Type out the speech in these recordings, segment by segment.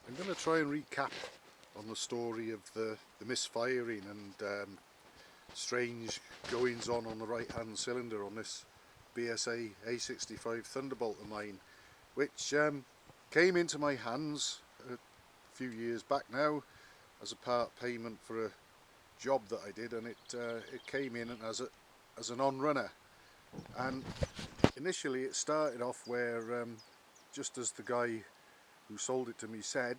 I'm going to try and recap on the story of the misfiring and strange goings on the right hand cylinder on this BSA A65 Thunderbolt of mine, which came into my hands a few years back now as a part payment for a job that I did, and it came in as an on-runner. And initially it started off where just as the guy who sold it to me said,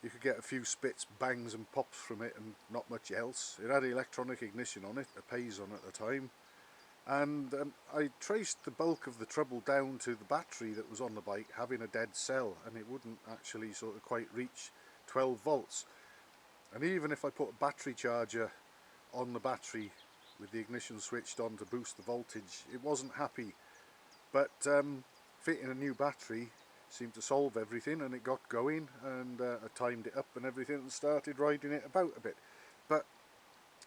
you could get a few spits, bangs and pops from it and not much else. It had electronic ignition on it, a Payson at the time, and I traced the bulk of the trouble down to the battery that was on the bike having a dead cell, and it wouldn't actually sort of quite reach 12 volts. And even if I put a battery charger on the battery with the ignition switched on to boost the voltage, it wasn't happy. But fitting a new battery seemed to solve everything, and it got going, and I timed it up and everything and started riding it about a bit. But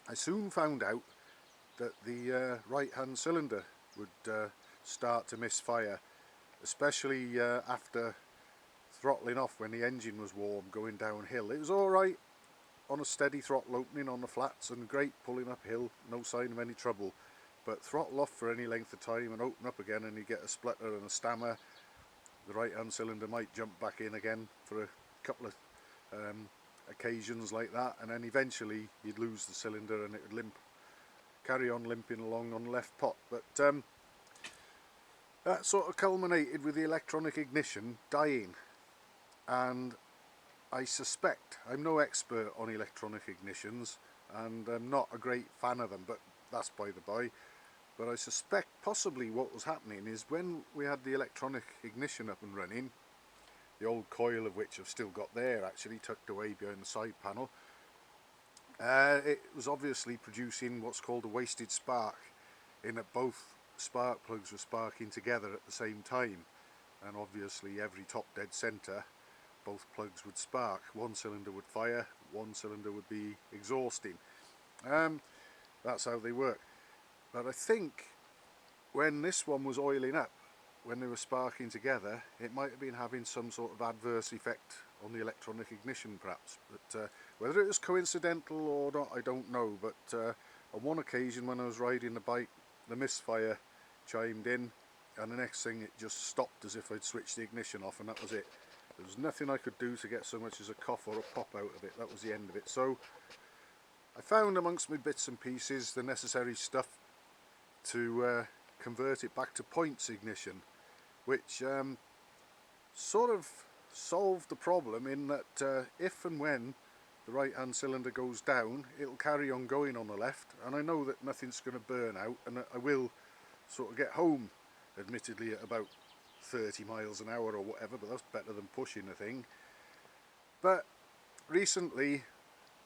I soon found out that the right hand cylinder would start to misfire, especially after throttling off when the engine was warm going downhill. It was alright on a steady throttle opening on the flats and great pulling uphill, no sign of any trouble, but throttle off for any length of time and open up again and you get a splutter and a stammer. The right hand cylinder might jump back in again for a couple of occasions like that, and then eventually you'd lose the cylinder and it would carry on limping along on the left pot. But that sort of culminated with the electronic ignition dying, and I suspect, I'm no expert on electronic ignitions and I'm not a great fan of them, but that's by the by. But I suspect possibly what was happening is when we had the electronic ignition up and running, the old coil of which I've still got there actually tucked away behind the side panel, it was obviously producing what's called a wasted spark, in that both spark plugs were sparking together at the same time, and obviously every top dead centre both plugs would spark. One cylinder would fire, one cylinder would be exhausting. That's how they work. But I think when this one was oiling up, when they were sparking together, it might have been having some sort of adverse effect on the electronic ignition perhaps. But whether it was coincidental or not, I don't know. But on one occasion when I was riding the bike, the misfire chimed in, and the next thing it just stopped as if I'd switched the ignition off, and that was it. There was nothing I could do to get so much as a cough or a pop out of it. That was the end of it. So I found amongst my bits and pieces the necessary stuff to convert it back to points ignition, which sort of solved the problem in that if and when the right hand cylinder goes down, it'll carry on going on the left, and I know that nothing's going to burn out, and that I will sort of get home, admittedly at about 30 miles an hour or whatever, but that's better than pushing the thing. But recently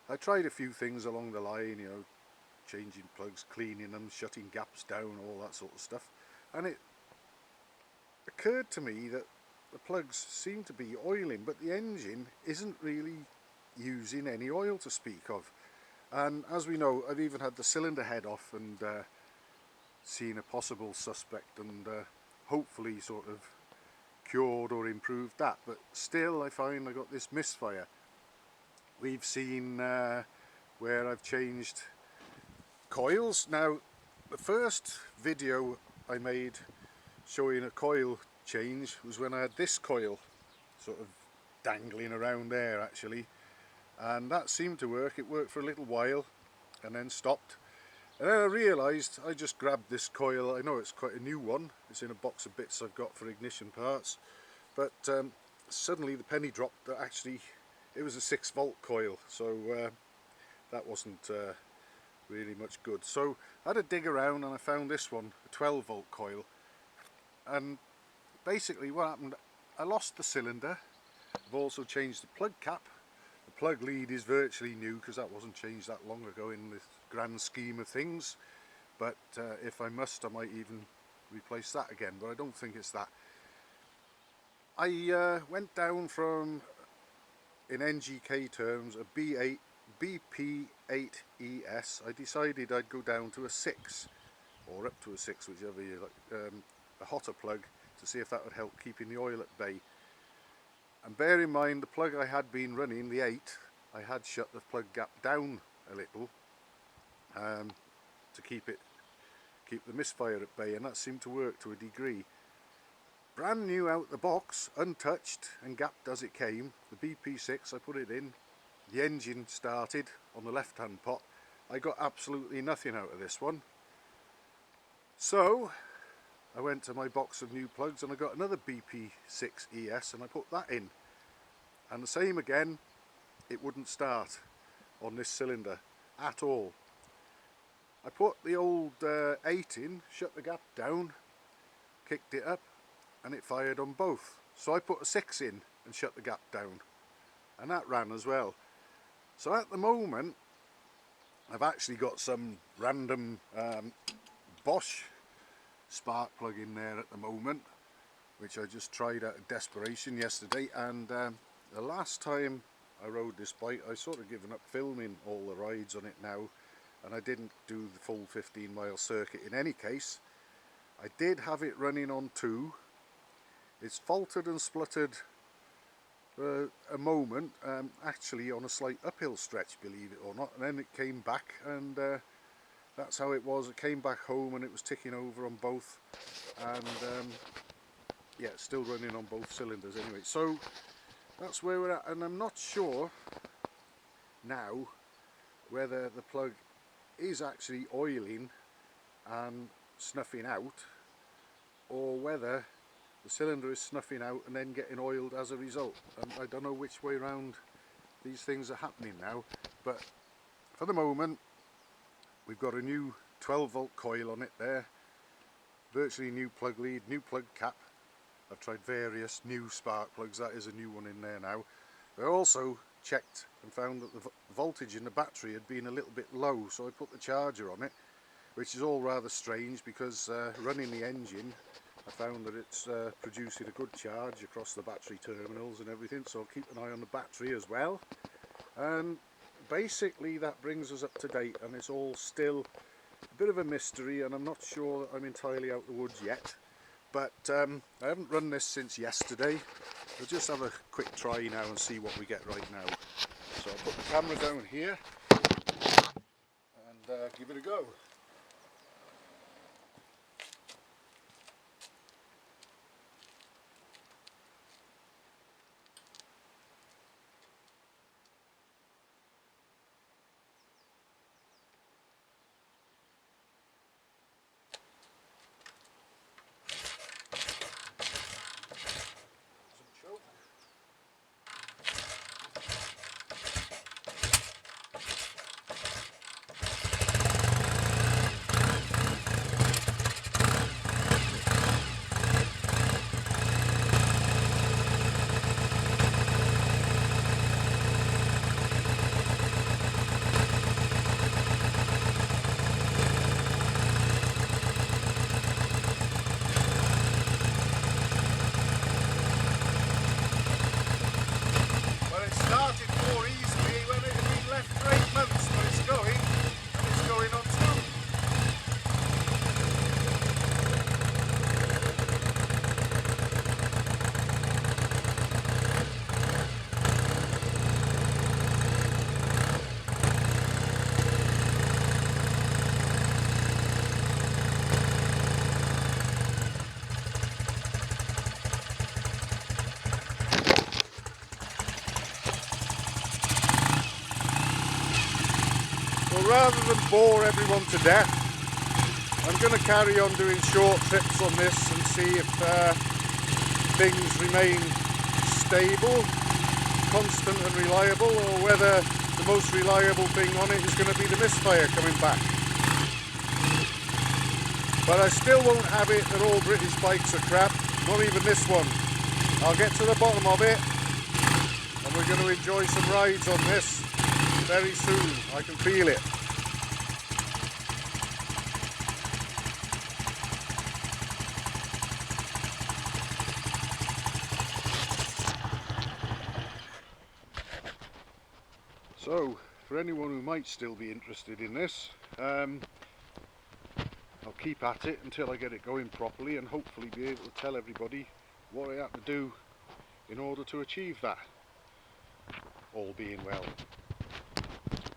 I tried a few things along the line, you know, changing plugs, cleaning them, shutting gaps down, all that sort of stuff, and it occurred to me that the plugs seem to be oiling, but the engine isn't really using any oil to speak of. And as we know, I've even had the cylinder head off and seen a possible suspect, and hopefully sort of cured or improved that, but still I find I got this misfire. We've seen where I've changed coils. Now, the first video I made showing a coil change was when I had this coil sort of dangling around there actually, and that seemed to work. It worked for a little while and then stopped, and then I realised I just grabbed this coil. I know it's quite a new one, it's in a box of bits I've got for ignition parts, but suddenly the penny dropped that actually it was a 6-volt coil, so that wasn't really much good. So I had a dig around and I found this one, a 12-volt coil, and basically what happened, I lost the cylinder. I've also changed the plug cap. The plug lead is virtually new because that wasn't changed that long ago in the grand scheme of things, but if I must, I might even replace that again, but I don't think it's that. I went down from, in NGK terms, a BP8ES. I decided I'd go down to a 6, or up to a 6, whichever you like, a hotter plug, to see if that would help keeping the oil at bay. And bear in mind, the plug I had been running, the 8, I had shut the plug gap down a little to keep the misfire at bay, and that seemed to work to a degree. Brand new out the box, untouched and gapped as it came, the BP6, I put it in, the engine started on the left hand pot. I got absolutely nothing out of this one. So I went to my box of new plugs and I got another BP6 ES and I put that in. And the same again, it wouldn't start on this cylinder at all. I put the old 8 in, shut the gap down, kicked it up, and it fired on both. So I put a 6 in and shut the gap down, and that ran as well. So at the moment I've actually got some random Bosch spark plug in there at the moment, which I just tried out of desperation yesterday. And the last time I rode this bike, I sort of given up filming all the rides on it now, and I didn't do the full 15-mile circuit in any case. I did have it running on 2. It's faltered and spluttered for a moment, actually on a slight uphill stretch, believe it or not, and then it came back, and that's how it was. It came back home and it was ticking over on both, and yeah, it's still running on both cylinders anyway. So that's where we're at, and I'm not sure now whether the plug is actually oiling and snuffing out, or whether the cylinder is snuffing out and then getting oiled as a result. I don't know which way round these things are happening now, but for the moment we've got a new 12-volt coil on it there, virtually new plug lead, new plug cap. I've tried various new spark plugs, that is a new one in there now. I also checked and found that the voltage in the battery had been a little bit low, so I put the charger on it, which is all rather strange because running the engine, I found that it's producing a good charge across the battery terminals and everything, so I'll keep an eye on the battery as well. And basically that brings us up to date, and it's all still a bit of a mystery, and I'm not sure that I'm entirely out the woods yet. But I haven't run this since yesterday. We'll just have a quick try now and see what we get right now. So I'll put the camera down here and give it a go. Rather than bore everyone to death, I'm going to carry on doing short trips on this and see if things remain stable, constant and reliable, or whether the most reliable thing on it is going to be the misfire coming back. But I still won't have it that all British bikes are crap, not even this one. I'll get to the bottom of it, and we're going to enjoy some rides on this very soon. I can feel it. So, for anyone who might still be interested in this, I'll keep at it until I get it going properly, and hopefully be able to tell everybody what I have to do in order to achieve that, all being well.